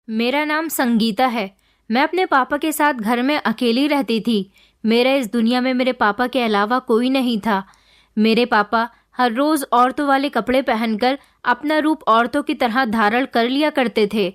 मेरा नाम संगीता है। मैं अपने पापा के साथ घर में अकेली रहती थी। मेरा इस दुनिया में मेरे पापा के अलावा कोई नहीं था। मेरे पापा हर रोज औरतों वाले कपड़े पहनकर अपना रूप औरतों की तरह धारण कर लिया करते थे।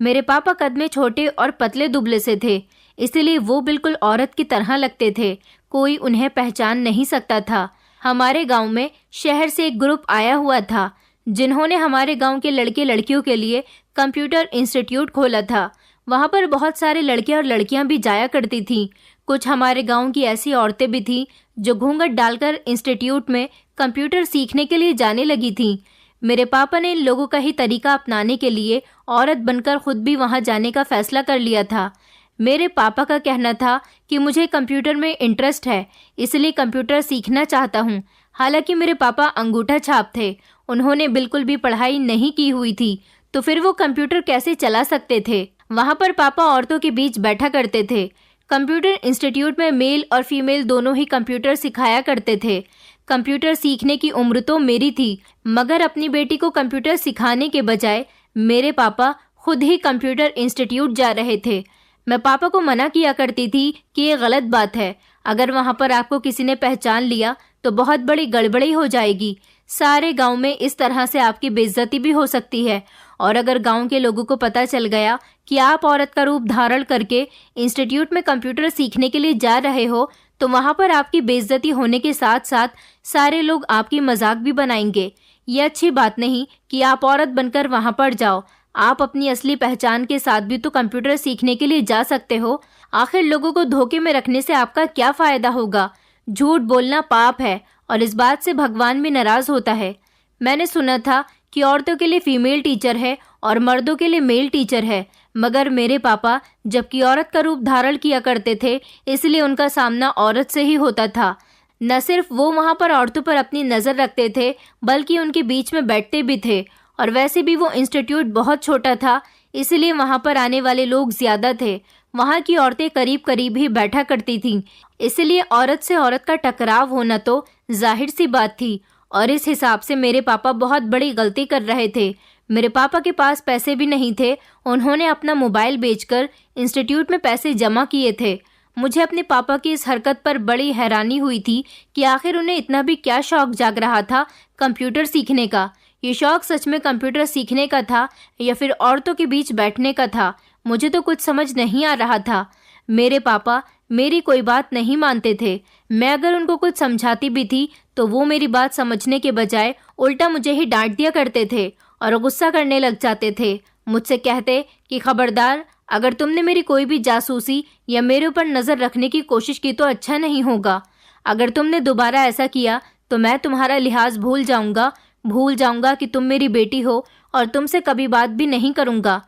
मेरे पापा कद में छोटे और पतले दुबले से थे, इसलिए वो बिल्कुल औरत की तरह लगते थे। कोई उन्हें पहचान नहीं सकता था। हमारे गांव में शहर से एक ग्रुप आया हुआ था, जिन्होंने हमारे गांव के लड़के लड़कियों के लिए कंप्यूटर इंस्टीट्यूट खोला था। वहां पर बहुत सारे लड़के और लड़कियां भी जाया करती थीं। कुछ हमारे गांव की ऐसी औरतें भी थीं जो घूंघट डालकर इंस्टीट्यूट में कंप्यूटर सीखने के लिए जाने लगी थीं। मेरे पापा ने इन लोगों का ही तरीका अपनाने के लिए औरत बनकर खुद भी वहां जाने का फैसला कर लिया था। मेरे पापा का कहना था कि मुझे कंप्यूटर में इंटरेस्ट है, इसलिए कंप्यूटर सीखना चाहता हूँ। हालांकि मेरे पापा अंगूठा छाप थे, उन्होंने बिल्कुल भी पढ़ाई नहीं की हुई थी, तो फिर वो कंप्यूटर कैसे चला सकते थे। वहां पर पापा औरतों के बीच बैठा करते थे। कंप्यूटर इंस्टीट्यूट में मेल और फीमेल दोनों ही कंप्यूटर सिखाया करते थे। कंप्यूटर सीखने की उम्र तो मेरी थी, मगर अपनी बेटी को कंप्यूटर सिखाने के बजाय मेरे पापा खुद ही कंप्यूटर इंस्टीट्यूट जा रहे थे। मैं पापा को मना किया करती थी कि ये गलत बात है। अगर वहां पर आपको किसी ने पहचान लिया तो बहुत बड़ी गड़बड़ी हो जाएगी। सारे गांव में इस तरह से आपकी बेइज्जती भी हो सकती है, और अगर गांव के लोगों को पता चल गया कि आप औरत का रूप धारण करके इंस्टीट्यूट में कंप्यूटर सीखने के लिए जा रहे हो, तो वहां पर आपकी बेइज्जती होने के साथ साथ सारे लोग आपकी मजाक भी बनाएंगे। ये अच्छी बात नहीं कि आप औरत बनकर वहां पर जाओ। आप अपनी असली पहचान के साथ भी तो कंप्यूटर सीखने के लिए जा सकते हो। आखिर लोगों को धोखे में रखने से आपका क्या फायदा होगा। झूठ बोलना पाप है, और इस बात से भगवान भी नाराज होता है। मैंने सुना था कि औरतों के लिए फीमेल टीचर है और मर्दों के लिए मेल टीचर है, मगर मेरे पापा जबकि औरत का रूप धारण किया करते थे, इसलिए उनका सामना औरत से ही होता था। न सिर्फ वो वहां पर औरतों पर अपनी नजर रखते थे, बल्कि उनके बीच में बैठते भी थे। और वैसे भी वो इंस्टीट्यूट बहुत छोटा था, इसलिए वहां पर आने वाले लोग ज्यादा थे। वहां की औरतें करीब करीब ही बैठा करती थीं, इसलिए औरत से औरत का टकराव होना तो जाहिर सी बात थी। और इस हिसाब से मेरे पापा बहुत बड़ी गलती कर रहे थे। मेरे पापा के पास पैसे भी नहीं थे। उन्होंने अपना मोबाइल बेचकर इंस्टीट्यूट में पैसे जमा किए थे। मुझे अपने पापा की इस हरकत पर बड़ी हैरानी हुई थी कि आखिर उन्हें इतना भी क्या शौक जाग रहा था कंप्यूटर सीखने का। ये शौक सच में कंप्यूटर सीखने का था या फिर औरतों के बीच बैठने का था, मुझे तो कुछ समझ नहीं आ रहा था। मेरे पापा मेरी कोई बात नहीं मानते थे। मैं अगर उनको कुछ समझाती भी थी तो वो मेरी बात समझने के बजाय उल्टा मुझे ही डांट दिया करते थे और गुस्सा करने लग जाते थे। मुझसे कहते कि खबरदार, अगर तुमने मेरी कोई भी जासूसी या मेरे ऊपर नजर रखने की कोशिश की तो अच्छा नहीं होगा। अगर तुमने दोबारा ऐसा किया तो मैं तुम्हारा लिहाज भूल जाऊंगा कि तुम मेरी बेटी हो, और तुमसे कभी बात भी नहीं करूंगा।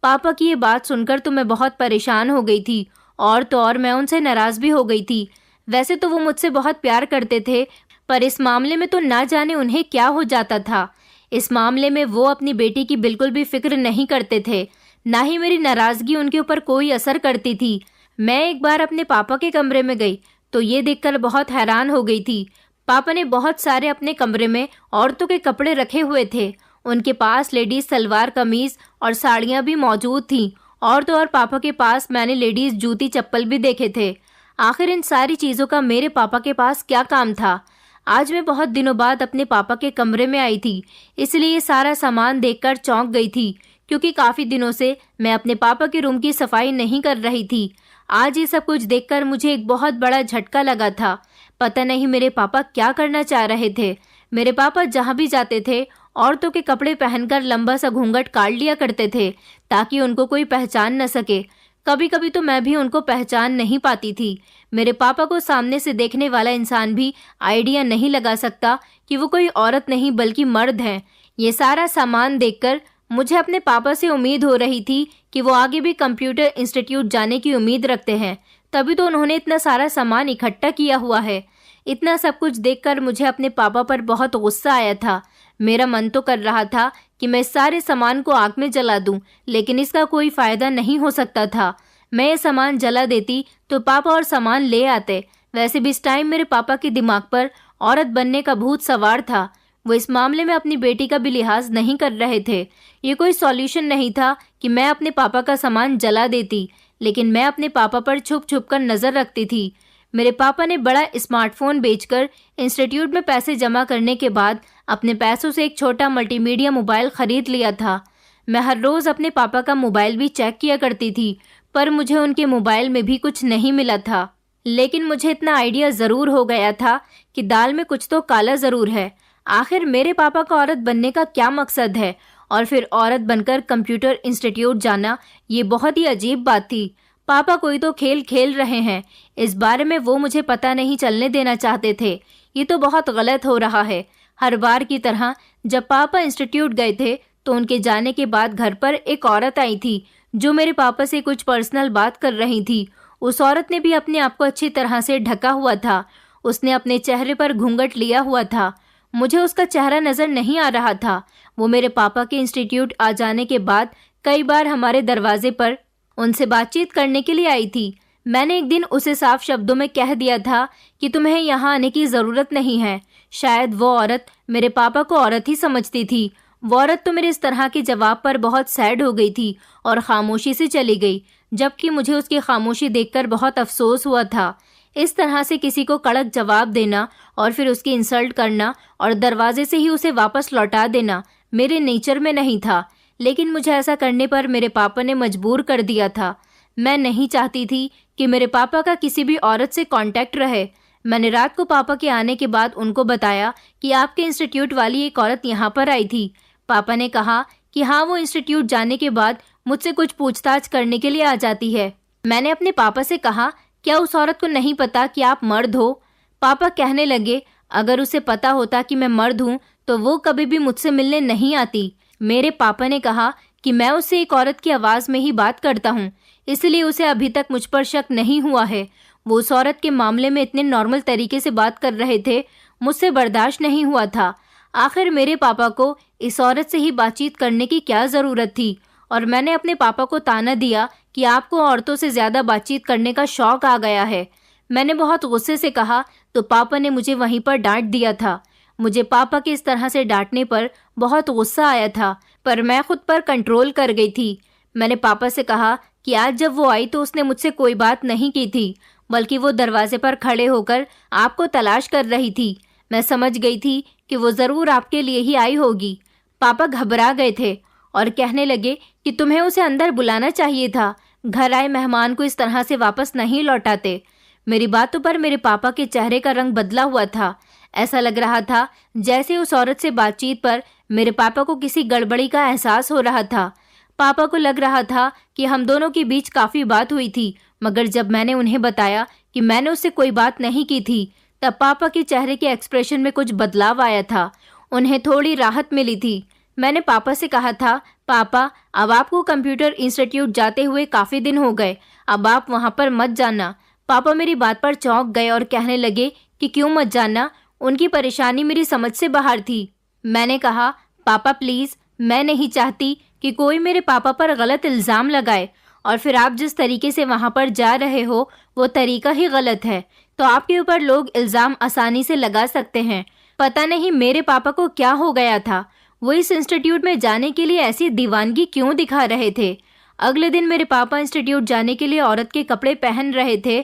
पापा की ये बात सुनकर तो मैं बहुत परेशान हो गई थी, और तो और मैं उनसे नाराज भी हो गई थी। वैसे तो वो मुझसे बहुत प्यार करते थे, पर इस मामले में तो ना जाने उन्हें क्या हो जाता था। इस मामले में वो अपनी बेटी की बिल्कुल भी फिक्र नहीं करते थे, ना ही मेरी नाराजगी उनके ऊपर कोई असर करती थी। मैं एक बार अपने पापा के कमरे में गई तो ये देखकर बहुत हैरान हो गई थी। पापा ने बहुत सारे अपने कमरे में औरतों के कपड़े रखे हुए थे। उनके पास लेडीज सलवार कमीज और साड़ियां भी मौजूद थीं, और तो और पापा के पास मैंने लेडीज जूती चप्पल भी देखे थे। आखिर इन सारी चीज़ों का मेरे पापा के पास क्या काम था। आज मैं बहुत दिनों बाद अपने पापा के कमरे में आई थी, इसलिए ये सारा सामान देखकर चौंक गई थी, क्योंकि काफ़ी दिनों से मैं अपने पापा के रूम की सफाई नहीं कर रही थी। आज ये सब कुछ देखकर मुझे एक बहुत बड़ा झटका लगा था। पता नहीं मेरे पापा क्या करना चाह रहे थे। मेरे पापा जहाँ भी जाते थे औरतों के कपड़े पहनकर लंबा सा घूंघट काट लिया करते थे, ताकि उनको कोई पहचान न सके। कभी कभी तो मैं भी उनको पहचान नहीं पाती थी। मेरे पापा को सामने से देखने वाला इंसान भी आइडिया नहीं लगा सकता कि वो कोई औरत नहीं बल्कि मर्द हैं। ये सारा सामान देखकर मुझे अपने पापा से उम्मीद हो रही थी कि वो आगे भी कंप्यूटर इंस्टीट्यूट जाने की उम्मीद रखते हैं, तभी तो उन्होंने इतना सारा सामान इकट्ठा किया हुआ है। इतना सब कुछ देखकर मुझे अपने पापा पर बहुत गुस्सा आया था। मेरा मन तो कर रहा था कि मैं इस सारे सामान को आग में जला दूं, लेकिन इसका कोई फायदा नहीं हो सकता था। मैं ये सामान जला देती तो पापा और सामान ले आते। वैसे भी इस टाइम मेरे पापा के दिमाग पर औरत बनने का भूत सवार था। वो इस मामले में अपनी बेटी का भी लिहाज नहीं कर रहे थे। ये कोई सॉल्यूशन नहीं था कि मैं अपने पापा का सामान जला देती, लेकिन मैं अपने पापा पर छुप छुप कर नज़र रखती थी। मेरे पापा ने बड़ा स्मार्टफोन बेचकर इंस्टीट्यूट में पैसे जमा करने के बाद अपने पैसों से एक छोटा मल्टीमीडिया मोबाइल खरीद लिया था। मैं हर रोज़ अपने पापा का मोबाइल भी चेक किया करती थी, पर मुझे उनके मोबाइल में भी कुछ नहीं मिला था। लेकिन मुझे इतना आइडिया ज़रूर हो गया था कि दाल में कुछ तो काला ज़रूर है। आखिर मेरे पापा का औरत बनने का क्या मकसद है, और फिर औरत बनकर कंप्यूटर इंस्टीट्यूट जाना, ये बहुत ही अजीब बात थी। पापा कोई तो खेल खेल रहे हैं, इस बारे में वो मुझे पता नहीं चलने देना चाहते थे। ये तो बहुत गलत हो रहा है। हर बार की तरह जब पापा इंस्टीट्यूट गए थे तो उनके जाने के बाद घर पर एक औरत आई थी जो मेरे पापा से कुछ पर्सनल बात कर रही थी। उस औरत ने भी अपने आप को अच्छी तरह से ढका हुआ था। उसने अपने चेहरे पर घूंघट लिया हुआ था। मुझे उसका चेहरा नजर नहीं आ रहा था। वो मेरे पापा के इंस्टीट्यूट आ जाने के बाद कई बार हमारे दरवाजे पर उनसे बातचीत करने के लिए आई थी। मैंने एक दिन उसे साफ शब्दों में कह दिया था कि तुम्हें यहाँ आने की ज़रूरत नहीं है। शायद वो औरत मेरे पापा को औरत ही समझती थी। वो औरत तो मेरे इस तरह के जवाब पर बहुत सैड हो गई थी और खामोशी से चली गई, जबकि मुझे उसकी खामोशी देखकर बहुत अफसोस हुआ था। इस तरह से किसी को कड़क जवाब देना और फिर उसकी इंसल्ट करना और दरवाजे से ही उसे वापस लौटा देना मेरे नेचर में नहीं था, लेकिन मुझे ऐसा करने पर मेरे पापा ने मजबूर कर दिया था। मैं नहीं चाहती थी कि मेरे पापा का किसी भी औरत से कांटेक्ट रहे। मैंने रात को पापा के आने के बाद उनको बताया कि आपके इंस्टीट्यूट वाली एक औरत यहाँ पर आई थी। पापा ने कहा कि हाँ, वो इंस्टीट्यूट जाने के बाद मुझसे कुछ पूछताछ करने के लिए आ जाती है। मैंने अपने पापा से कहा, क्या उस औरत को नहीं पता कि आप मर्द हो? पापा कहने लगे, अगर उसे पता होता कि मैं मर्द हूँ तो वो कभी भी मुझसे मिलने नहीं आती। मेरे पापा ने कहा कि मैं उससे एक औरत की आवाज़ में ही बात करता हूँ, इसलिए उसे अभी तक मुझ पर शक नहीं हुआ है। वो उस औरत के मामले में इतने नॉर्मल तरीके से बात कर रहे थे, मुझसे बर्दाश्त नहीं हुआ था। आखिर मेरे पापा को इस औरत से ही बातचीत करने की क्या ज़रूरत थी? और मैंने अपने पापा को ताना दिया कि आपको औरतों से ज़्यादा बातचीत करने का शौक़ आ गया है। मैंने बहुत गुस्से से कहा तो पापा ने मुझे वहीं पर डांट दिया था। मुझे पापा के इस तरह से डांटने पर बहुत गुस्सा आया था, पर मैं खुद पर कंट्रोल कर गई थी। मैंने पापा से कहा कि आज जब वो आई तो उसने मुझसे कोई बात नहीं की थी, बल्कि वो दरवाजे पर खड़े होकर आपको तलाश कर रही थी। मैं समझ गई थी कि वो ज़रूर आपके लिए ही आई होगी। पापा घबरा गए थे और कहने लगे कि तुम्हें उसे अंदर बुलाना चाहिए था। घर आए मेहमान को इस तरह से वापस नहीं लौटाते। मेरी बातों पर मेरे पापा के चेहरे का रंग बदला हुआ था। ऐसा लग रहा था जैसे उस औरत से बातचीत पर मेरे पापा को किसी गड़बड़ी का एहसास हो रहा था। पापा को लग रहा था कि हम दोनों के बीच काफ़ी बात हुई थी, मगर जब मैंने उन्हें बताया कि मैंने उससे कोई बात नहीं की थी, तब पापा के चेहरे के एक्सप्रेशन में कुछ बदलाव आया था। उन्हें थोड़ी राहत मिली थी। मैंने पापा से कहा था, पापा, अब आपको कंप्यूटर इंस्टीट्यूट जाते हुए काफ़ी दिन हो गए, अब आप वहाँ पर मत जाना। पापा मेरी बात पर चौंक गए और कहने लगे कि क्यों मत जाना? उनकी परेशानी मेरी समझ से बाहर थी। मैंने कहा, पापा प्लीज़, मैं नहीं चाहती कि कोई मेरे पापा पर गलत इल्ज़ाम लगाए, और फिर आप जिस तरीके से वहाँ पर जा रहे हो वो तरीका ही गलत है, तो आपके ऊपर लोग इल्ज़ाम आसानी से लगा सकते हैं। पता नहीं मेरे पापा को क्या हो गया था, वो इस इंस्टीट्यूट में जाने के लिए ऐसी दीवानगी क्यों दिखा रहे थे। अगले दिन मेरे पापा इंस्टीट्यूट जाने के लिए औरत के कपड़े पहन रहे थे,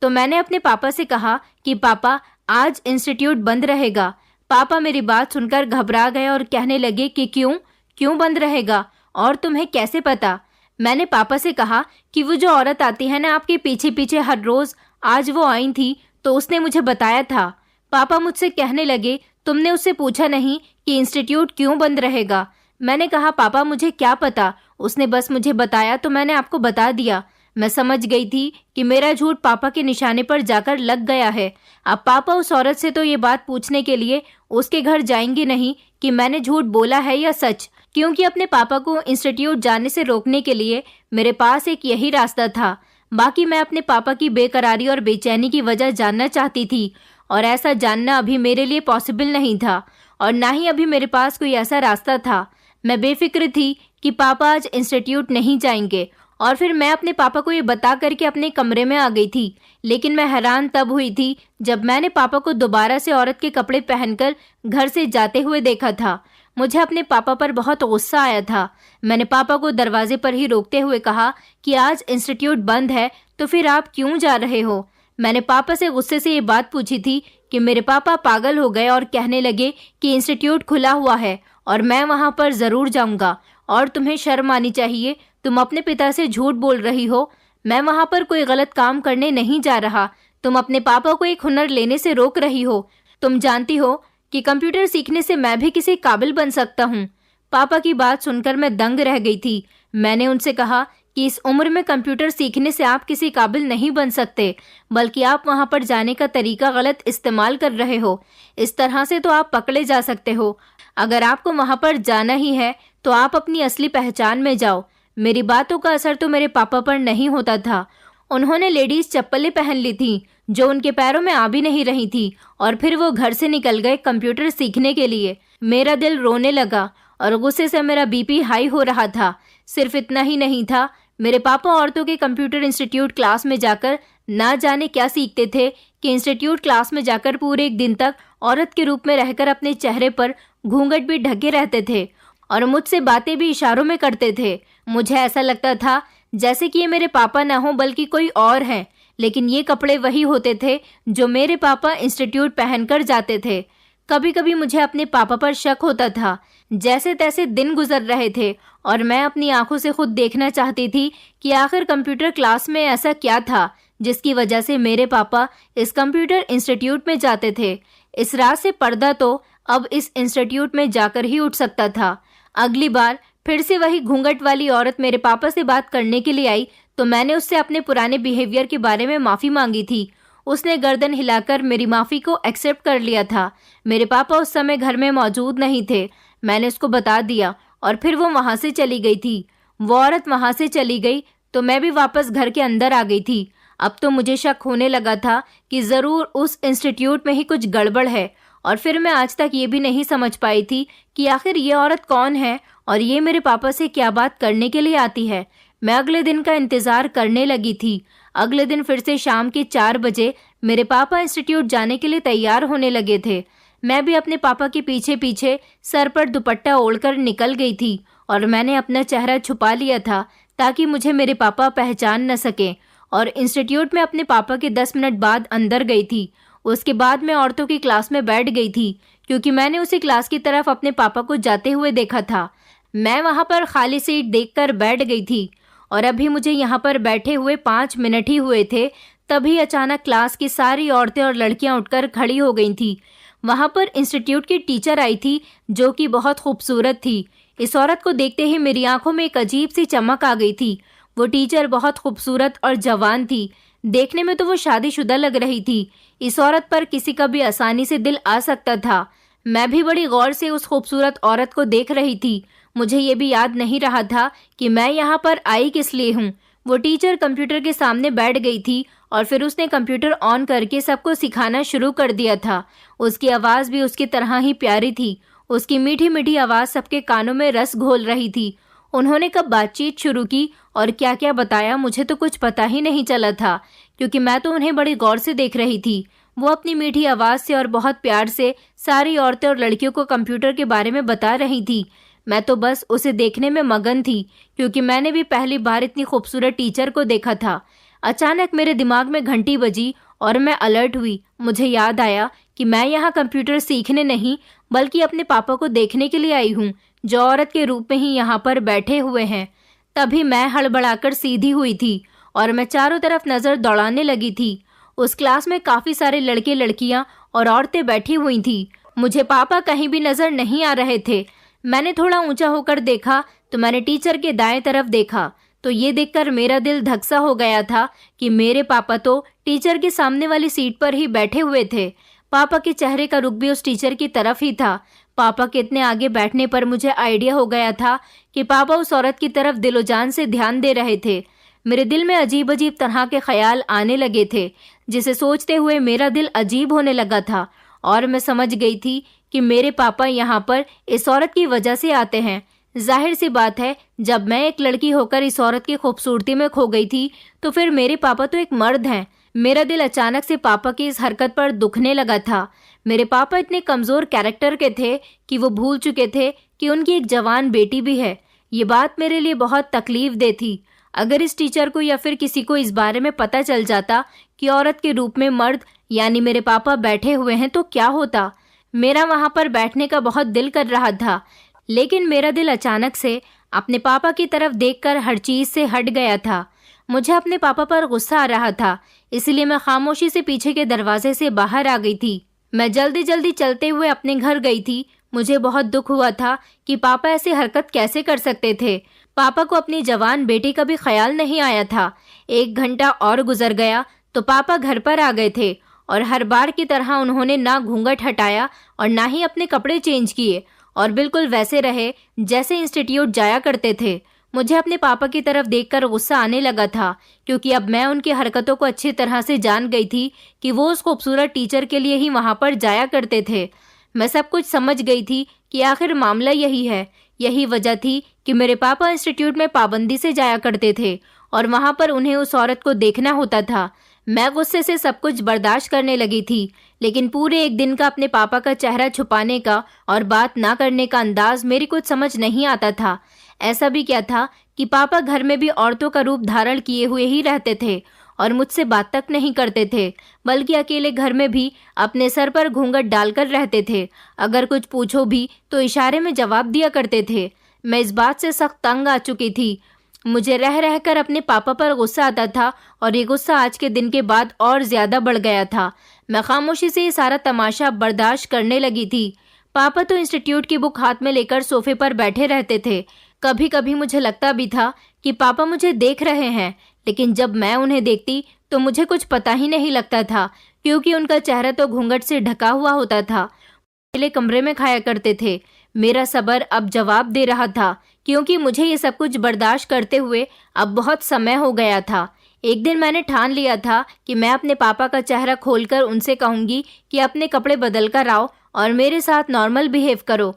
तो मैंने अपने पापा से कहा कि पापा, आज इंस्टीट्यूट बंद रहेगा। पापा मेरी बात सुनकर घबरा गए और कहने लगे कि क्यों बंद रहेगा, और तुम्हें कैसे पता? मैंने पापा से कहा कि वो जो औरत आती है ना आपके पीछे पीछे हर रोज़, आज वो आई थी तो उसने मुझे बताया था। पापा मुझसे कहने लगे, तुमने उससे पूछा नहीं कि इंस्टीट्यूट क्यों बंद रहेगा? मैंने कहा, पापा मुझे क्या पता, उसने बस मुझे बताया तो मैंने आपको बता दिया। मैं समझ गई थी कि मेरा झूठ पापा के निशाने पर जाकर लग गया है। अब पापा उस औरत से तो ये बात पूछने के लिए उसके घर जाएंगे नहीं कि मैंने झूठ बोला है या सच, क्योंकि अपने पापा को इंस्टीट्यूट जाने से रोकने के लिए मेरे पास एक यही रास्ता था। बाकी मैं अपने पापा की बेकरारी और बेचैनी की वजह जानना चाहती थी, और ऐसा जानना अभी मेरे लिए पॉसिबल नहीं था, और ना ही अभी मेरे पास कोई ऐसा रास्ता था। मैं बेफिक्र थी कि पापा आज इंस्टीट्यूट नहीं जाएंगे और फिर मैं अपने पापा को ये बता करके अपने कमरे में आ गई थी। लेकिन मैं हैरान तब हुई थी जब मैंने पापा को दोबारा से औरत के कपड़े पहनकर घर से जाते हुए देखा था। मुझे अपने पापा पर बहुत गुस्सा आया था। मैंने पापा को दरवाजे पर ही रोकते हुए कहा कि आज इंस्टीट्यूट बंद है, तो फिर आप क्यों जा रहे हो। मैंने पापा से गुस्से से ये बात पूछी थी कि मेरे पापा पागल हो गए और कहने लगे कि इंस्टीट्यूट खुला हुआ है और मैं वहां पर जरूर जाऊंगा और तुम्हें शर्म आनी चाहिए, तुम अपने पिता से झूठ बोल रही हो। मैं वहां पर कोई गलत काम करने नहीं जा रहा, तुम अपने पापा को एक हुनर लेने से रोक रही हो। तुम जानती हो कि कंप्यूटर सीखने से मैं भी किसी काबिल बन सकता हूँ। पापा की बात सुनकर मैं दंग रह गई थी। मैंने उनसे कहा कि इस उम्र में कंप्यूटर सीखने से आप किसी काबिल नहीं बन सकते, बल्कि आप वहां पर जाने का तरीका गलत इस्तेमाल कर रहे हो। इस तरह से तो आप पकड़े जा सकते हो। अगर आपको वहां पर जाना ही है तो आप अपनी असली पहचान में जाओ। मेरी बातों का असर तो मेरे पापा पर नहीं होता था। उन्होंने लेडीज चप्पलें पहन ली थी जो उनके पैरों में आ भी नहीं रही थी और फिर वो घर से निकल गए कंप्यूटर सीखने के लिए। मेरा दिल रोने लगा और गुस्से से मेरा बीपी हाई हो रहा था। सिर्फ इतना ही नहीं था, मेरे पापा औरतों के कंप्यूटर इंस्टीट्यूट क्लास में जाकर ना जाने क्या सीखते थे कि इंस्टीट्यूट क्लास में जाकर पूरे एक दिन तक औरत के रूप में रहकर अपने चेहरे पर घूंघट भी ढके रहते थे और मुझसे बातें भी इशारों में करते थे। मुझे ऐसा लगता था जैसे कि ये मेरे पापा ना हो बल्कि कोई और है, लेकिन ये कपड़े वही होते थे जो मेरे पापा इंस्टीट्यूट पहनकर जाते थे। कभी कभी मुझे अपने पापा पर शक होता था। जैसे तैसे दिन गुजर रहे थे और मैं अपनी आंखों से खुद देखना चाहती थी कि आखिर कंप्यूटर क्लास में ऐसा क्या था जिसकी वजह से मेरे पापा इस कंप्यूटर इंस्टीट्यूट में जाते थे। इस रात से पर्दा तो अब इस इंस्टीट्यूट में जाकर ही उठ सकता था। अगली बार फिर से वही घूंघट वाली औरत मेरे पापा से बात करने के लिए आई तो मैंने उससे अपने पुराने बिहेवियर के बारे में माफ़ी मांगी थी। उसने गर्दन हिलाकर मेरी माफ़ी को एक्सेप्ट कर लिया था। मेरे पापा उस समय घर में मौजूद नहीं थे। मैंने उसको बता दिया और फिर वो वहाँ से चली गई थी। वो औरत वहाँ से चली गई तो मैं भी वापस घर के अंदर आ गई थी। अब तो मुझे शक होने लगा था कि ज़रूर उस इंस्टीट्यूट में ही कुछ गड़बड़ है और फिर मैं आज तक ये भी नहीं समझ पाई थी कि आखिर ये औरत कौन है और ये मेरे पापा से क्या बात करने के लिए आती है। मैं अगले दिन का इंतज़ार करने लगी थी। अगले दिन फिर से शाम के 4 बजे मेरे पापा इंस्टीट्यूट जाने के लिए तैयार होने लगे थे। मैं भी अपने पापा के पीछे पीछे सर पर दुपट्टा ओढ़कर निकल गई थी और मैंने अपना चेहरा छुपा लिया था ताकि मुझे मेरे पापा पहचान न सकें। और इंस्टीट्यूट में अपने पापा के 10 मिनट बाद अंदर गई थी। उसके बाद मैं औरतों की क्लास में बैठ गई थी क्योंकि मैंने उसी क्लास की तरफ अपने पापा को जाते हुए देखा था। मैं वहाँ पर खाली सीट देखकर बैठ गई थी और अभी मुझे यहाँ पर बैठे हुए 5 मिनट ही हुए थे, तभी अचानक क्लास की सारी औरतें और लड़कियाँ उठकर खड़ी हो गई थी। वहाँ पर इंस्टीट्यूट की टीचर आई थी जो कि बहुत खूबसूरत थी। इस औरत को देखते ही मेरी आंखों में एक अजीब सी चमक आ गई थी। वो टीचर बहुत खूबसूरत और जवान थी। देखने में तो वो शादीशुदा लग रही थी। इस औरत पर किसी का भी आसानी से दिल आ सकता था। मैं भी बड़ी गौर से उस खूबसूरत औरत को देख रही थी। मुझे ये भी याद नहीं रहा था कि मैं यहाँ पर आई किस लिए हूँ। वो टीचर कंप्यूटर के सामने बैठ गई थी और फिर उसने कंप्यूटर ऑन करके सबको सिखाना शुरू कर दिया था। उसकी आवाज़ भी उसकी तरह ही प्यारी थी। उसकी मीठी मीठी आवाज़ सबके कानों में रस घोल रही थी। उन्होंने कब बातचीत शुरू की और क्या क्या बताया मुझे तो कुछ पता ही नहीं चला था क्योंकि मैं तो उन्हें बड़ी गौर से देख रही थी। वो अपनी मीठी आवाज़ से और बहुत प्यार से सारी औरतें और लड़कियों को कंप्यूटर के बारे में बता रही थी। मैं तो बस उसे देखने में मगन थी क्योंकि मैंने भी पहली बार इतनी खूबसूरत टीचर को देखा था। अचानक मेरे दिमाग में घंटी बजी और मैं अलर्ट हुई। मुझे याद आया कि मैं यहाँ कंप्यूटर सीखने नहीं बल्कि अपने पापा को देखने के लिए आई हूँ जो औरत के रूप में ही यहाँ पर बैठे हुए हैं। तभी मैं हड़बड़ाकर सीधी हुई थी और मैं चारों तरफ नज़र दौड़ाने लगी थी। उस क्लास में काफ़ी सारे लड़के लड़कियाँ और औरतें बैठी हुई थी। मुझे पापा कहीं भी नज़र नहीं आ रहे थे। मैंने थोड़ा ऊंचा होकर देखा तो मैंने टीचर के दाएं तरफ देखा तो ये देखकर मेरा दिल धक्सा हो गया था कि मेरे पापा तो टीचर के सामने वाली सीट पर ही बैठे हुए थे। पापा के चेहरे का रुख भी उस टीचर की तरफ ही था। पापा के इतने आगे बैठने पर मुझे आइडिया हो गया था कि पापा उस औरत की तरफ दिलो जान से ध्यान दे रहे थे। मेरे दिल में अजीब अजीब तरह के ख्याल आने लगे थे जिसे सोचते हुए मेरा दिल अजीब होने लगा था और मैं समझ गई थी कि मेरे पापा यहाँ पर इस औरत की वजह से आते हैं जाहिर सी बात है, जब मैं एक लड़की होकर इस औरत की खूबसूरती में खो गई थी, तो फिर मेरे पापा तो एक मर्द हैं। मेरा दिल अचानक से पापा की इस हरकत पर दुखने लगा था। मेरे पापा इतने कमज़ोर कैरेक्टर के थे कि वो भूल चुके थे कि उनकी एक जवान बेटी भी है। ये बात मेरे लिए बहुत तकलीफ दे थी। अगर इस टीचर को या फिर किसी को इस बारे में पता चल जाता कि औरत के रूप में मर्द यानी मेरे पापा बैठे हुए हैं, तो क्या होता। मेरा वहाँ पर बैठने का बहुत दिल कर रहा था, लेकिन मेरा दिल अचानक से अपने पापा की तरफ देखकर हर चीज़ से हट गया था। मुझे अपने पापा पर गुस्सा आ रहा था, इसलिए मैं खामोशी से पीछे के दरवाजे से बाहर आ गई थी। मैं जल्दी जल्दी चलते हुए अपने घर गई थी। मुझे बहुत दुख हुआ था कि पापा ऐसी हरकत कैसे कर सकते थे। पापा को अपनी जवान बेटी का भी ख्याल नहीं आया था। 1 घंटा और गुजर गया तो पापा घर पर आ गए थे और हर बार की तरह उन्होंने ना घूंघट हटाया और ना ही अपने कपड़े चेंज किए और बिल्कुल वैसे रहे जैसे इंस्टीट्यूट जाया करते थे। मुझे अपने पापा की तरफ देखकर गुस्सा आने लगा था, क्योंकि अब मैं उनकी हरकतों को अच्छी तरह से जान गई थी कि वो उस खूबसूरत टीचर के लिए ही वहाँ पर जाया करते थे। मैं सब कुछ समझ गई थी कि आखिर मामला यही है। यही वजह थी कि मेरे पापा इंस्टीट्यूट में पाबंदी से जाया करते थे और वहाँ पर उन्हें उस औरत को देखना होता था। मैं गुस्से से सब कुछ बर्दाश्त करने लगी थी, लेकिन पूरे 1 दिन का अपने पापा का चेहरा छुपाने का और बात ना करने का अंदाज मेरी कुछ समझ नहीं आता था। ऐसा भी क्या था कि पापा घर में भी औरतों का रूप धारण किए हुए ही रहते थे और मुझसे बात तक नहीं करते थे, बल्कि अकेले घर में भी अपने सर पर घूंघट डालकर रहते थे। अगर कुछ पूछो भी तो इशारे में जवाब दिया करते थे। मैं इस बात से सख्त तंग आ चुकी थी। मुझे रह रहकर अपने पापा पर गुस्सा आता था और ये गुस्सा आज के दिन के बाद और ज्यादा बढ़ गया था। मैं खामोशी से ये सारा तमाशा बर्दाश्त करने लगी थी। पापा तो इंस्टीट्यूट की बुक हाथ में लेकर सोफे पर बैठे रहते थे। कभी कभी मुझे लगता भी था कि पापा मुझे देख रहे हैं, लेकिन जब मैं उन्हें देखती तो मुझे कुछ पता ही नहीं लगता था, क्योंकि उनका चेहरा तो घूंघट से ढका हुआ होता था। पहले कमरे में खाया करते थे। मेरा सब्र अब जवाब दे रहा था, क्योंकि मुझे ये सब कुछ बर्दाश्त करते हुए अब बहुत समय हो गया था। एक दिन मैंने ठान लिया था कि मैं अपने पापा का चेहरा खोलकर उनसे कहूँगी कि अपने कपड़े बदल कर आओ और मेरे साथ नॉर्मल बिहेव करो।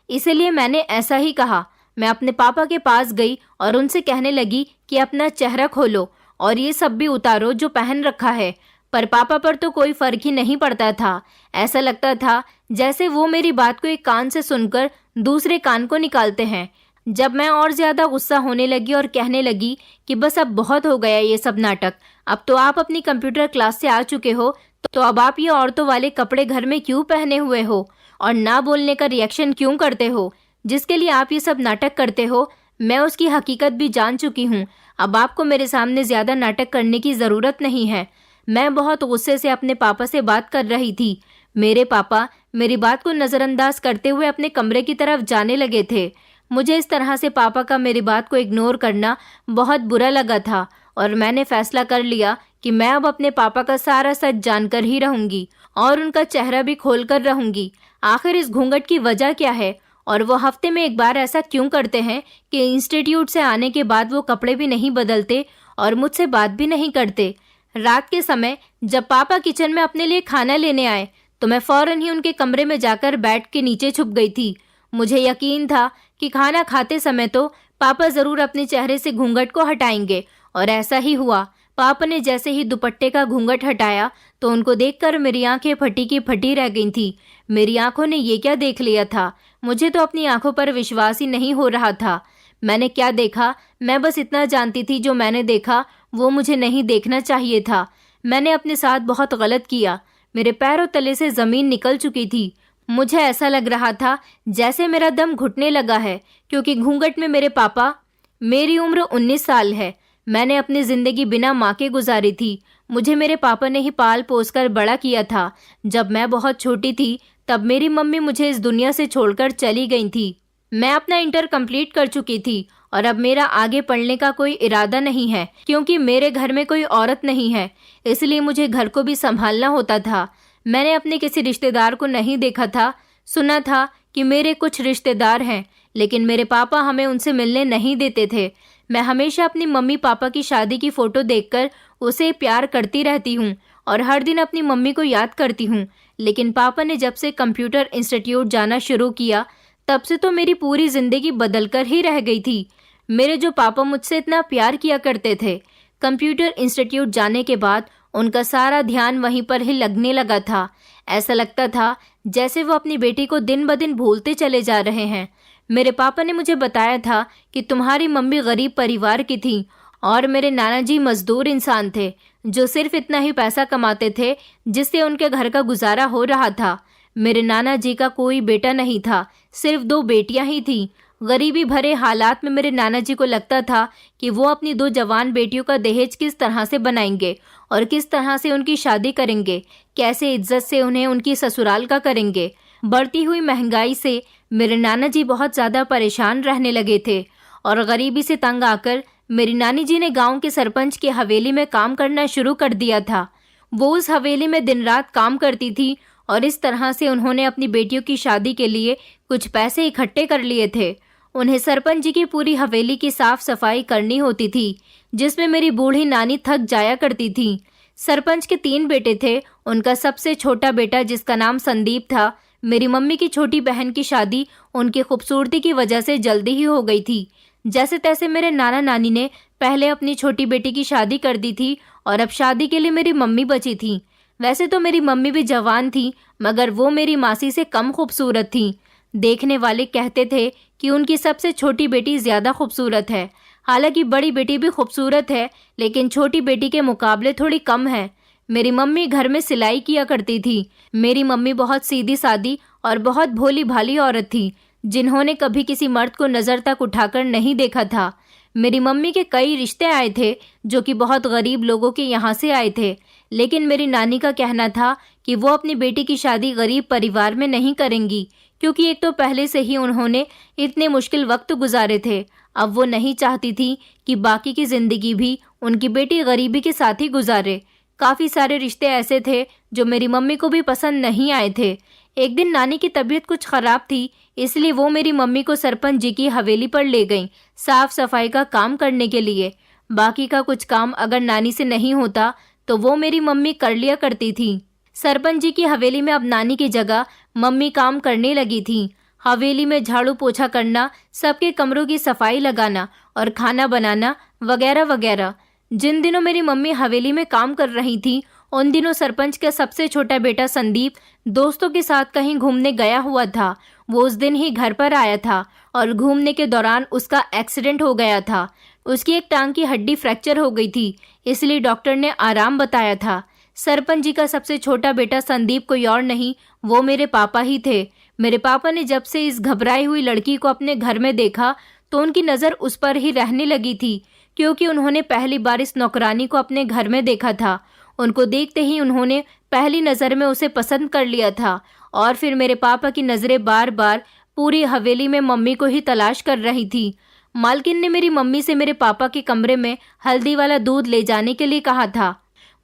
इसलिए मैंने ऐसा ही कहा। मैं अपने पापा के पास गई और उनसे कहने लगी कि अपना चेहरा खोलो और ये सब भी उतारो जो पहन रखा है। पर पापा पर तो कोई फर्क ही नहीं पड़ता था। ऐसा लगता था जैसे वो मेरी बात को एक कान से सुनकर दूसरे कान को निकालते हैं। जब मैं और ज्यादा गुस्सा होने लगी और कहने लगी कि बस अब बहुत हो गया ये सब नाटक, अब तो आप अपनी कंप्यूटर क्लास से आ चुके हो, तो अब आप ये औरतों वाले कपड़े घर में क्यों पहने हुए हो और ना बोलने का रिएक्शन क्यों करते हो? जिसके लिए आप ये सब नाटक करते हो, मैं उसकी हकीकत भी जान चुकी हूँ। अब आपको मेरे सामने ज्यादा नाटक करने की जरूरत नहीं है। मैं बहुत गुस्से से अपने पापा से बात कर रही थी। मेरे पापा मेरी बात को नजरअंदाज करते हुए अपने कमरे की तरफ जाने लगे थे। मुझे इस तरह से पापा का मेरी बात को इग्नोर करना बहुत बुरा लगा था और मैंने फैसला कर लिया कि मैं अब अपने पापा का सारा सच जानकर ही रहूंगी और उनका चेहरा भी खोलकर रहूंगी। आखिर इस घूंघट की वजह क्या है और वो हफ्ते में एक बार ऐसा क्यों करते हैं कि इंस्टीट्यूट से आने के बाद वो कपड़े भी नहीं बदलते और मुझसे बात भी नहीं करते। रात के समय जब पापा किचन में अपने लिए खाना लेने आए तो मैं फौरन ही उनके कमरे में जाकर बेड के नीचे छुप गई थी। मुझे यकीन था कि खाना खाते समय तो पापा जरूर अपने चेहरे से घूंघट को हटाएंगे और ऐसा ही हुआ। पापा ने जैसे ही दुपट्टे का घूंघट हटाया तो उनको देखकर मेरी आंखें फटी की फटी रह गई थी। मेरी आंखों ने ये क्या देख लिया था? मुझे तो अपनी आंखों पर विश्वास ही नहीं हो रहा था। मैंने क्या देखा? मैं बस इतना जानती थी जो मैंने देखा वो मुझे नहीं देखना चाहिए था। मैंने अपने साथ बहुत गलत किया। मेरे पैरों तले से जमीन निकल चुकी थी। मुझे ऐसा लग रहा था जैसे मेरा दम घुटने लगा है, क्योंकि घूंघट में मेरे पापा। मेरी उम्र 19 साल है। मैंने अपनी जिंदगी बिना माँ के गुजारी थी। मुझे मेरे पापा ने ही पाल पोस कर बड़ा किया था। जब मैं बहुत छोटी थी तब मेरी मम्मी मुझे इस दुनिया से छोड़कर चली गई थी। मैं अपना इंटर कंप्लीट कर चुकी थी और अब मेरा आगे पढ़ने का कोई इरादा नहीं है, क्योंकि मेरे घर में कोई औरत नहीं है, इसलिए मुझे घर को भी संभालना होता था। मैंने अपने किसी रिश्तेदार को नहीं देखा था। सुना था कि मेरे कुछ रिश्तेदार हैं, लेकिन मेरे पापा हमें उनसे मिलने नहीं देते थे। मैं हमेशा अपनी मम्मी पापा की शादी की फ़ोटो देखकर उसे प्यार करती रहती हूँ और हर दिन अपनी मम्मी को याद करती हूँ। लेकिन पापा ने जब से कंप्यूटर इंस्टीट्यूट जाना शुरू किया तब से तो मेरी पूरी जिंदगी बदलकर ही रह गई थी। मेरे जो पापा मुझसे इतना प्यार किया करते थे, कंप्यूटर इंस्टीट्यूट जाने के बाद उनका सारा ध्यान वहीं पर ही लगने लगा था। ऐसा लगता था जैसे वो अपनी बेटी को दिन ब दिन भूलते चले जा रहे हैं। मेरे पापा ने मुझे बताया था कि तुम्हारी मम्मी गरीब परिवार की थी और मेरे नाना जी मजदूर इंसान थे जो सिर्फ इतना ही पैसा कमाते थे जिससे उनके घर का गुजारा हो रहा था। मेरे नाना जी का कोई बेटा नहीं था, सिर्फ 2 बेटियां ही थी। गरीबी भरे हालात में मेरे नाना जी को लगता था कि वो अपनी 2 जवान बेटियों का दहेज किस तरह से बनाएंगे और किस तरह से उनकी शादी करेंगे, कैसे इज्जत से उन्हें उनकी ससुराल का करेंगे। बढ़ती हुई महंगाई से मेरे नाना जी बहुत ज़्यादा परेशान रहने लगे थे और गरीबी से तंग आकर मेरी नानी जी ने गांव के सरपंच की हवेली में काम करना शुरू कर दिया था। वो उस हवेली में दिन रात काम करती थी और इस तरह से उन्होंने अपनी बेटियों की शादी के लिए कुछ पैसे इकट्ठे कर लिए थे। उन्हें सरपंच जी की पूरी हवेली की साफ सफाई करनी होती थी, जिसमें मेरी बूढ़ी नानी थक जाया करती थी। सरपंच के 3 बेटे थे। उनका सबसे छोटा बेटा, जिसका नाम संदीप था, मेरी मम्मी की छोटी बहन की शादी उनकी खूबसूरती की वजह से जल्दी ही हो गई थी। जैसे तैसे मेरे नाना नानी ने पहले अपनी छोटी बेटी की शादी कर दी थी और अब शादी के लिए मेरी मम्मी बची थी। वैसे तो मेरी मम्मी भी जवान थी, मगर वो मेरी मासी से कम खूबसूरत थी। देखने वाले कहते थे कि उनकी सबसे छोटी बेटी ज़्यादा खूबसूरत है। हालांकि बड़ी बेटी भी खूबसूरत है, लेकिन छोटी बेटी के मुकाबले थोड़ी कम है। मेरी मम्मी घर में सिलाई किया करती थी। मेरी मम्मी बहुत सीधी सादी और बहुत भोली भाली औरत थी, जिन्होंने कभी किसी मर्द को नज़र तक उठाकर नहीं देखा था। मेरी मम्मी के कई रिश्ते आए थे जो कि बहुत गरीब लोगों के यहाँ से आए थे, लेकिन मेरी नानी का कहना था कि वो अपनी बेटी की शादी गरीब परिवार में नहीं करेंगी, क्योंकि एक तो पहले से ही उन्होंने इतने मुश्किल वक्त गुजारे थे। अब वो नहीं चाहती थी कि बाकी की ज़िंदगी भी उनकी बेटी गरीबी के साथ ही गुजारे। काफ़ी सारे रिश्ते ऐसे थे जो मेरी मम्मी को भी पसंद नहीं आए थे। एक दिन नानी की तबीयत कुछ ख़राब थी, इसलिए वो मेरी मम्मी को सरपंच जी की हवेली पर ले गईं साफ सफाई का काम करने के लिए। बाकी का कुछ काम अगर नानी से नहीं होता तो वो मेरी मम्मी कर लिया करती थी। सरपंच जी की हवेली में अब नानी की जगह मम्मी काम करने लगी थी। हवेली में झाड़ू पोछा करना, सबके कमरों की सफाई लगाना और खाना बनाना वगैरह वगैरह। जिन दिनों मेरी मम्मी हवेली में काम कर रही थी, उन दिनों सरपंच का सबसे छोटा बेटा संदीप दोस्तों के साथ कहीं घूमने गया हुआ था। वो उस दिन ही घर पर आया था और घूमने के दौरान उसका एक्सीडेंट हो गया था। उसकी एक टांग की हड्डी फ्रैक्चर हो गई थी, इसलिए डॉक्टर ने आराम बताया था। सरपंच जी का सबसे छोटा बेटा संदीप कोई और नहीं, वो मेरे पापा ही थे। मेरे पापा ने जब से इस घबराई हुई लड़की को अपने घर में देखा तो उनकी नज़र उस पर ही रहने लगी थी, क्योंकि उन्होंने पहली बार इस नौकरानी को अपने घर में देखा था। उनको देखते ही उन्होंने पहली नज़र में उसे पसंद कर लिया था और फिर मेरे पापा की नज़रें बार बार पूरी हवेली में मम्मी को ही तलाश कर रही थी। मालकिन ने मेरी मम्मी से मेरे पापा के कमरे में हल्दी वाला दूध ले जाने के लिए कहा था।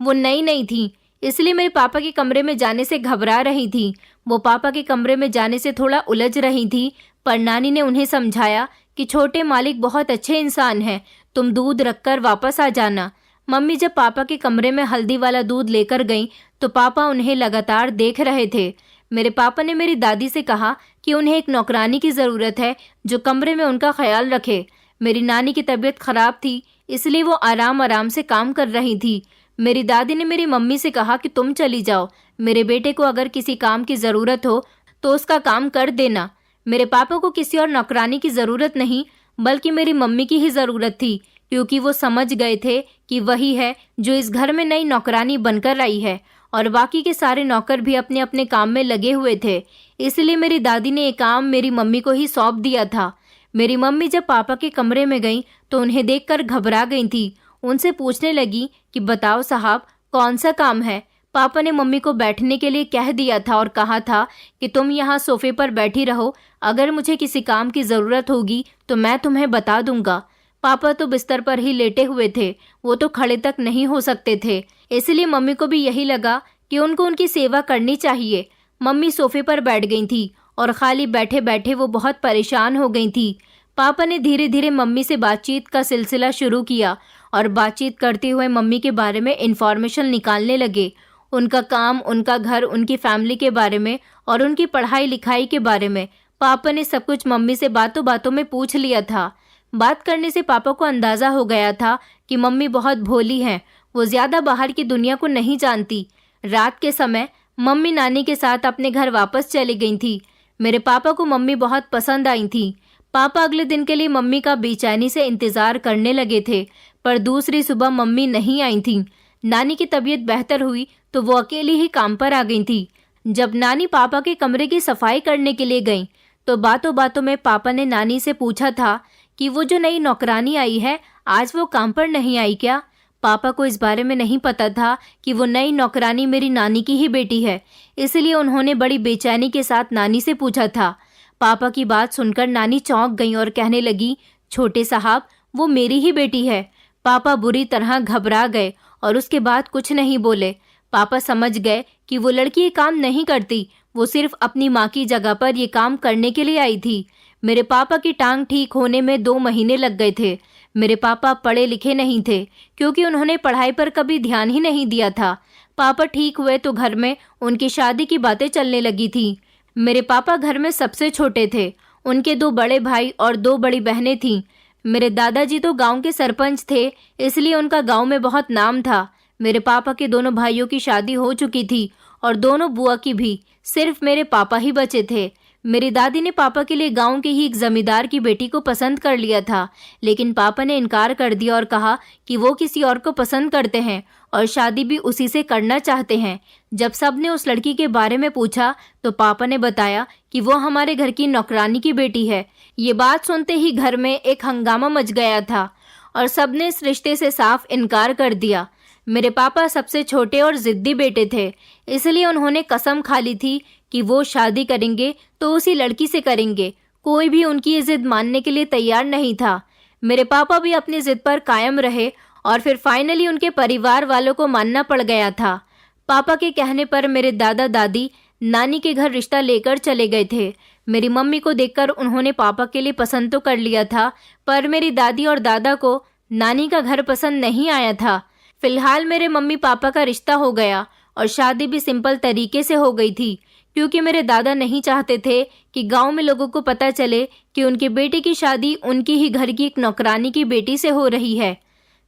वो नई नई थी, इसलिए मेरे पापा के कमरे में जाने से घबरा रही थी। वो पापा के कमरे में जाने से थोड़ा उलझ रही थी, पर नानी ने उन्हें समझाया कि छोटे मालिक बहुत अच्छे इंसान हैं, तुम दूध रखकर वापस आ जाना। मम्मी जब पापा के कमरे में हल्दी वाला दूध लेकर गईं तो पापा उन्हें लगातार देख रहे थे। मेरे पापा ने मेरी दादी से कहा कि उन्हें एक नौकरानी की ज़रूरत है जो कमरे में उनका ख्याल रखे। मेरी नानी की तबीयत खराब थी, इसलिए वो आराम आराम से काम कर रही थी। मेरी दादी ने मेरी मम्मी से कहा कि तुम चली जाओ, मेरे बेटे को अगर किसी काम की ज़रूरत हो तो उसका काम कर देना। मेरे पापा को किसी और नौकरानी की ज़रूरत नहीं, बल्कि मेरी मम्मी की ही ज़रूरत थी, क्योंकि वो समझ गए थे कि वही है जो इस घर में नई नौकरानी बनकर आई है और बाकी के सारे नौकर भी अपने अपने काम में लगे हुए थे। इसलिए मेरी दादी ने ये काम मेरी मम्मी को ही सौंप दिया था। मेरी मम्मी जब पापा के कमरे में गई तो उन्हें देखकर घबरा गई थी। उनसे पूछने लगी कि बताओ साहब, कौन सा काम है। पापा ने मम्मी को बैठने के लिए कह दिया था और कहा था कि तुम यहाँ सोफे पर बैठी रहो, अगर मुझे किसी काम की ज़रूरत होगी तो मैं तुम्हें बता दूंगा। पापा तो बिस्तर पर ही लेटे हुए थे, वो तो खड़े तक नहीं हो सकते थे, इसलिए मम्मी को भी यही लगा कि उनको उनकी सेवा करनी चाहिए। मम्मी सोफे पर बैठ गई थी और खाली बैठे बैठे वो बहुत परेशान हो गई थी। पापा ने धीरे धीरे मम्मी से बातचीत का सिलसिला शुरू किया और बातचीत करते हुए मम्मी के बारे में इंफॉर्मेशन निकालने लगे। उनका काम, उनका घर, उनकी फैमिली के बारे में और उनकी पढ़ाई लिखाई के बारे में। पापा ने सब कुछ मम्मी से बातों बातों में पूछ लिया था। बात करने से पापा को अंदाजा हो गया था कि मम्मी बहुत भोली हैं, वो ज्यादा बाहर की दुनिया को नहीं जानती। रात के समय मम्मी नानी के साथ अपने घर वापस चली गई थी। मेरे पापा को मम्मी बहुत पसंद आई थी। पापा अगले दिन के लिए मम्मी का बेचैनी से इंतजार करने लगे थे, पर दूसरी सुबह मम्मी नहीं आई थी। नानी की तबीयत बेहतर हुई तो वो अकेली ही काम पर आ गई थी। जब नानी पापा के कमरे की सफाई करने के लिए गई तो बातों बातों में पापा ने नानी से पूछा था कि वो जो नई नौकरानी आई है, आज वो काम पर नहीं आई क्या? पापा को इस बारे में नहीं पता था कि वो नई नौकरानी मेरी नानी की ही बेटी है, इसलिए उन्होंने बड़ी बेचैनी के साथ नानी से पूछा था। पापा की बात सुनकर नानी चौंक गई और कहने लगी, छोटे साहब, वो मेरी ही बेटी है। पापा बुरी तरह घबरा गए और उसके बाद कुछ नहीं बोले। पापा समझ गए कि वो लड़की ये काम नहीं करती, वो सिर्फ अपनी माँ की जगह पर ये काम करने के लिए आई थी। मेरे पापा की टांग ठीक होने में 2 महीने लग गए थे। मेरे पापा पढ़े लिखे नहीं थे क्योंकि उन्होंने पढ़ाई पर कभी ध्यान ही नहीं दिया था। पापा ठीक हुए तो घर में उनकी शादी की बातें चलने लगी थी। मेरे पापा घर में सबसे छोटे थे। उनके 2 बड़े भाई और 2 बड़ी बहनें थीं। मेरे दादाजी तो गांव के सरपंच थे, इसलिए उनका गांव में बहुत नाम था। मेरे पापा के दोनों भाइयों की शादी हो चुकी थी और दोनों बुआ की भी। सिर्फ मेरे पापा ही बचे थे। मेरी दादी ने पापा के लिए गांव के ही एक जमींदार की बेटी को पसंद कर लिया था, लेकिन पापा ने इनकार कर दिया और कहा कि वो किसी और को पसंद करते हैं और शादी भी उसी से करना चाहते हैं। जब सबने उस लड़की के बारे में पूछा तो पापा ने बताया कि वो हमारे घर की नौकरानी की बेटी है। ये बात सुनते ही घर में एक हंगामा मच गया था और सबने इस रिश्ते से साफ इनकार कर दिया। मेरे पापा सबसे छोटे और जिद्दी बेटे थे, इसलिए उन्होंने कसम खा ली थी कि वो शादी करेंगे तो उसी लड़की से करेंगे। कोई भी उनकी ये जिद मानने के लिए तैयार नहीं था। मेरे पापा भी अपनी जिद पर कायम रहे और फिर फाइनली उनके परिवार वालों को मानना पड़ गया था। पापा के कहने पर मेरे दादा दादी नानी के घर रिश्ता लेकर चले गए थे। मेरी मम्मी को देखकर उन्होंने पापा के लिए पसंद तो कर लिया था, पर मेरी दादी और दादा को नानी का घर पसंद नहीं आया था। फिलहाल मेरे मम्मी पापा का रिश्ता हो गया और शादी भी सिंपल तरीके से हो गई थी, क्योंकि मेरे दादा नहीं चाहते थे कि गांव में लोगों को पता चले कि उनके बेटे की शादी उनकी ही घर की एक नौकरानी की बेटी से हो रही है।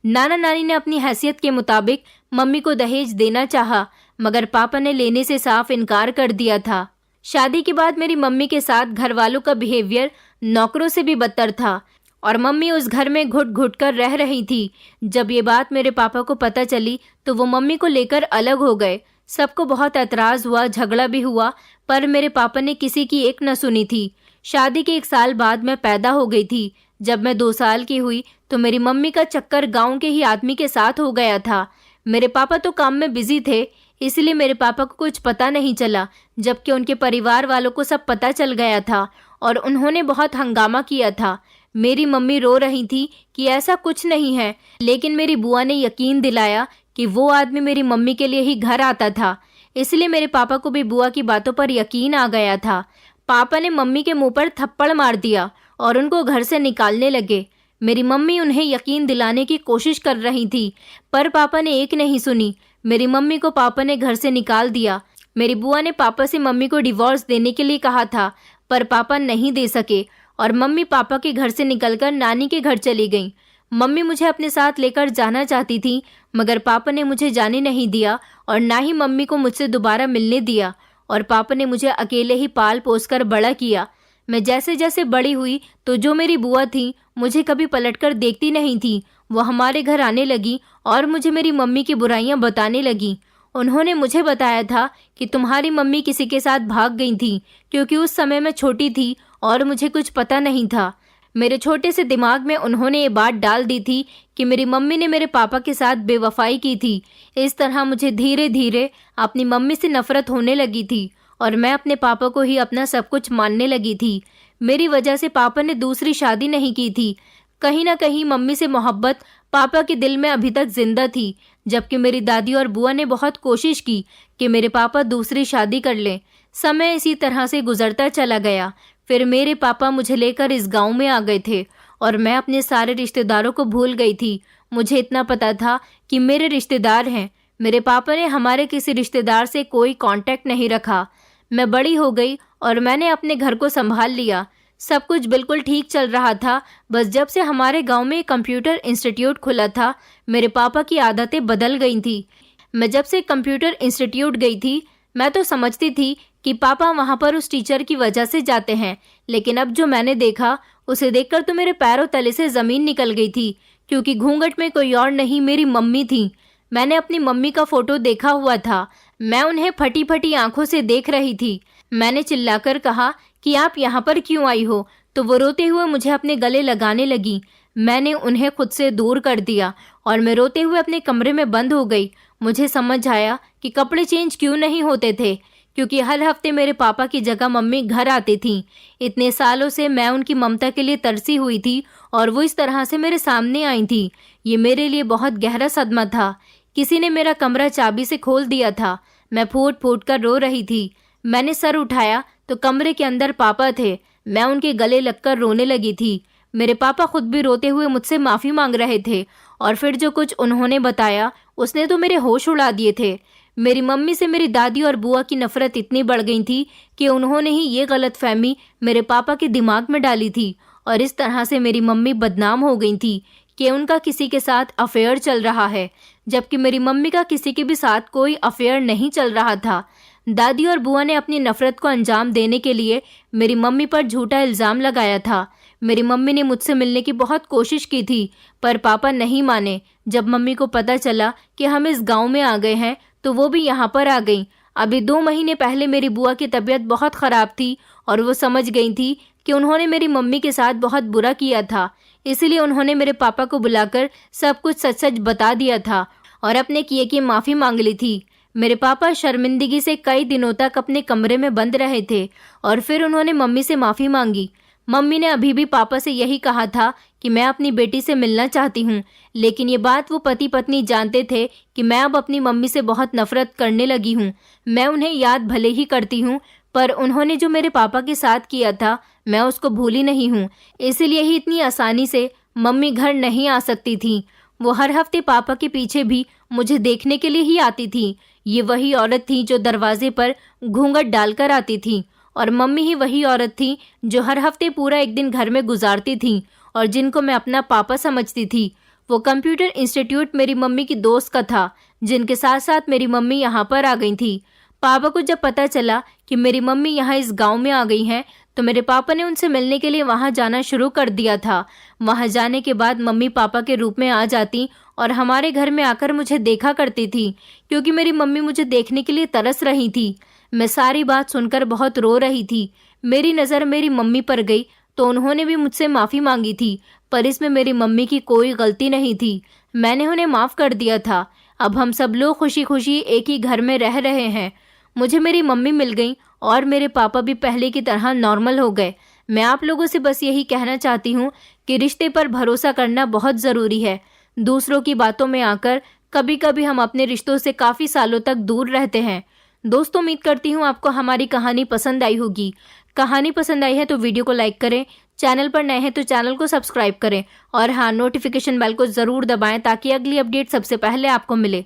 नाना नानी ने अपनी हैसियत के मुताबिक मम्मी को दहेज देना चाहा, मगर पापा ने लेने से साफ इनकार कर दिया था। शादी के बाद मेरी मम्मी के साथ घर वालों का बिहेवियर नौकरों से भी बदतर था और मम्मी उस घर में घुट घुट कर रह रही थी। जब ये बात मेरे पापा को पता चली तो वो मम्मी को लेकर अलग हो गए। सबको बहुत एतराज हुआ, झगड़ा भी हुआ, पर मेरे पापा ने किसी की एक न सुनी थी। शादी के 1 साल बाद मैं पैदा हो गई थी। जब मैं 2 साल की हुई तो मेरी मम्मी का चक्कर गांव के ही आदमी के साथ हो गया था। मेरे पापा तो काम में बिजी थे, इसलिए मेरे पापा को कुछ पता नहीं चला, जबकि उनके परिवार वालों को सब पता चल गया था और उन्होंने बहुत हंगामा किया था। मेरी मम्मी रो रही थी कि ऐसा कुछ नहीं है, लेकिन मेरी बुआ ने यकीन दिलाया कि वो आदमी मेरी मम्मी के लिए ही घर आता था। इसलिए मेरे पापा को भी बुआ की बातों पर यकीन आ गया था। पापा ने मम्मी के मुंह पर थप्पड़ मार दिया और उनको घर से निकालने लगे। मेरी मम्मी उन्हें यकीन दिलाने की कोशिश कर रही थी, पर पापा ने एक नहीं सुनी। मेरी मम्मी को पापा ने घर से निकाल दिया। मेरी बुआ ने पापा से मम्मी को डिवोर्स देने के लिए कहा था, पर पापा नहीं दे सके और मम्मी पापा के घर से निकलकर नानी के घर चली गई। मम्मी मुझे अपने साथ लेकर जाना चाहती थी, मगर पापा ने मुझे जाने नहीं दिया और ना ही मम्मी को मुझसे दोबारा मिलने दिया, और पापा ने मुझे अकेले ही पाल पोस कर बड़ा किया। मैं जैसे जैसे बड़ी हुई तो जो मेरी बुआ थी मुझे कभी पलटकर देखती नहीं थी। वो हमारे घर आने लगी और मुझे मेरी मम्मी की बुराइयां बताने लगी। उन्होंने मुझे बताया था कि तुम्हारी मम्मी किसी के साथ भाग गई थी, क्योंकि उस समय मैं छोटी थी और मुझे कुछ पता नहीं था। मेरे छोटे से दिमाग में उन्होंने ये बात डाल दी थी कि मेरी मम्मी ने मेरे पापा के साथ बेवफाई की थी। इस तरह मुझे धीरे धीरे अपनी मम्मी से नफरत होने लगी थी और मैं अपने पापा को ही अपना सब कुछ मानने लगी थी। मेरी वजह से पापा ने दूसरी शादी नहीं की थी। कहीं ना कहीं मम्मी से मोहब्बत पापा के दिल में अभी तक जिंदा थी, जबकि मेरी दादी और बुआ ने बहुत कोशिश की कि मेरे पापा दूसरी शादी कर लें। समय इसी तरह से गुजरता चला गया। फिर मेरे पापा मुझे लेकर इस गांव में आ गए थे और मैं अपने सारे रिश्तेदारों को भूल गई थी। मुझे इतना पता था कि मेरे रिश्तेदार हैं। मेरे पापा ने हमारे किसी रिश्तेदार से कोई कांटेक्ट नहीं रखा। मैं बड़ी हो गई और मैंने अपने घर को संभाल लिया। सब कुछ बिल्कुल ठीक चल रहा था। बस जब से हमारे गांव में एक कंप्यूटर इंस्टीट्यूट खुला था, मेरे पापा की आदतें बदल गई थी। मैं जब से कंप्यूटर इंस्टीट्यूट गई थी, मैं तो समझती थी कि पापा वहां पर उस टीचर की वजह से जाते हैं, लेकिन अब जो मैंने देखा उसे देखकर तो मेरे पैरों तले से ज़मीन निकल गई थी, क्योंकि घूंघट में कोई और नहीं, मेरी मम्मी थी। मैंने अपनी मम्मी का फोटो देखा हुआ था। मैं उन्हें फटी फटी आंखों से देख रही थी। मैंने चिल्लाकर कहा कि आप यहाँ पर क्यों आई हो, तो वो रोते हुए मुझे अपने गले लगाने लगी। मैंने उन्हें खुद से दूर कर दिया और मैं रोते हुए अपने कमरे में बंद हो गई। मुझे समझ आया कि कपड़े चेंज क्यों नहीं होते थे, क्योंकि हर हफ्ते मेरे पापा की जगह मम्मी घर आती थी। इतने सालों से मैं उनकी ममता के लिए तरसी हुई थी और वो इस तरह से मेरे सामने आई थी। ये मेरे लिए बहुत गहरा सदमा था। किसी ने मेरा कमरा चाबी से खोल दिया था। मैं फूट फूट कर रो रही थी। मैंने सर उठाया तो कमरे के अंदर पापा थे। मैं उनके गले लगकर रोने लगी थी। मेरे पापा खुद भी रोते हुए मुझसे माफ़ी मांग रहे थे और फिर जो कुछ उन्होंने बताया उसने तो मेरे होश उड़ा दिए थे। मेरी मम्मी से मेरी दादी और बुआ की नफरत इतनी बढ़ गई थी कि उन्होंने ही ये गलतफहमी मेरे पापा के दिमाग में डाली थी और इस तरह से मेरी मम्मी बदनाम हो गई थी कि उनका किसी के साथ अफेयर चल रहा है, जबकि मेरी मम्मी का किसी के भी साथ कोई अफेयर नहीं चल रहा था। दादी और बुआ ने अपनी नफरत को अंजाम देने के लिए मेरी मम्मी पर झूठा इल्ज़ाम लगाया था। मेरी मम्मी ने मुझसे मिलने की बहुत कोशिश की थी, पर पापा नहीं माने। जब मम्मी को पता चला कि हम इस गांव में आ गए हैं तो वो भी यहाँ पर आ गई। अभी 2 महीने पहले मेरी बुआ की तबीयत बहुत ख़राब थी और वो समझ गई थी कि उन्होंने मेरी मम्मी के साथ बहुत बुरा किया था। इसलिए उन्होंने मेरे पापा को बुलाकर सब कुछ सच सच बता दिया था और अपने किए की माफ़ी मांग ली थी। मेरे पापा शर्मिंदगी से कई दिनों तक अपने कमरे में बंद रहे थे और फिर उन्होंने मम्मी से माफ़ी मांगी। मम्मी ने अभी भी पापा से यही कहा था कि मैं अपनी बेटी से मिलना चाहती हूँ, लेकिन ये बात वो पति पत्नी जानते थे कि मैं अब अपनी मम्मी से बहुत नफरत करने लगी हूँ। मैं उन्हें याद भले ही करती हूँ, पर उन्होंने जो मेरे पापा के साथ किया था मैं उसको भूली नहीं हूँ। इसीलिए ही इतनी आसानी से मम्मी घर नहीं आ सकती थी। वो हर हफ्ते पापा के पीछे भी मुझे देखने के लिए ही आती थी। ये वही औरत थी जो दरवाजे पर घूंघट डालकर आती थी और मम्मी ही वही औरत थी जो हर हफ्ते पूरा एक दिन घर में गुजारती थी और जिनको मैं अपना पापा समझती थी। वो कंप्यूटर इंस्टीट्यूट मेरी मम्मी की दोस्त का था, जिनके साथ साथ मेरी मम्मी यहाँ पर आ गई थी। पापा को जब पता चला कि मेरी मम्मी यहाँ इस गांव में आ गई हैं, तो मेरे पापा ने उनसे मिलने के लिए वहाँ जाना शुरू कर दिया था। वहाँ जाने के बाद मम्मी पापा के रूप में आ जाती और हमारे घर में आकर मुझे देखा करती थी, क्योंकि मेरी मम्मी मुझे देखने के लिए तरस रही थी। मैं सारी बात सुनकर बहुत रो रही थी। मेरी नज़र मेरी मम्मी पर गई तो उन्होंने भी मुझसे माफ़ी मांगी थी, पर इसमें मेरी मम्मी की कोई गलती नहीं थी। मैंने उन्हें माफ़ कर दिया था। अब हम सब लोग खुशी खुशी एक ही घर में रह रहे हैं। मुझे मेरी मम्मी मिल गई और मेरे पापा भी पहले की तरह नॉर्मल हो गए। मैं आप लोगों से बस यही कहना चाहती हूँ कि रिश्ते पर भरोसा करना बहुत ज़रूरी है। दूसरों की बातों में आकर कभी कभी हम अपने रिश्तों से काफ़ी सालों तक दूर रहते हैं। दोस्तों, उम्मीद करती हूँ आपको हमारी कहानी पसंद आई होगी। कहानी पसंद आई है तो वीडियो को लाइक करें, चैनल पर नए हैं तो चैनल को सब्सक्राइब करें और हाँ, नोटिफिकेशन बेल को ज़रूर दबाएं ताकि अगली अपडेट सबसे पहले आपको मिले।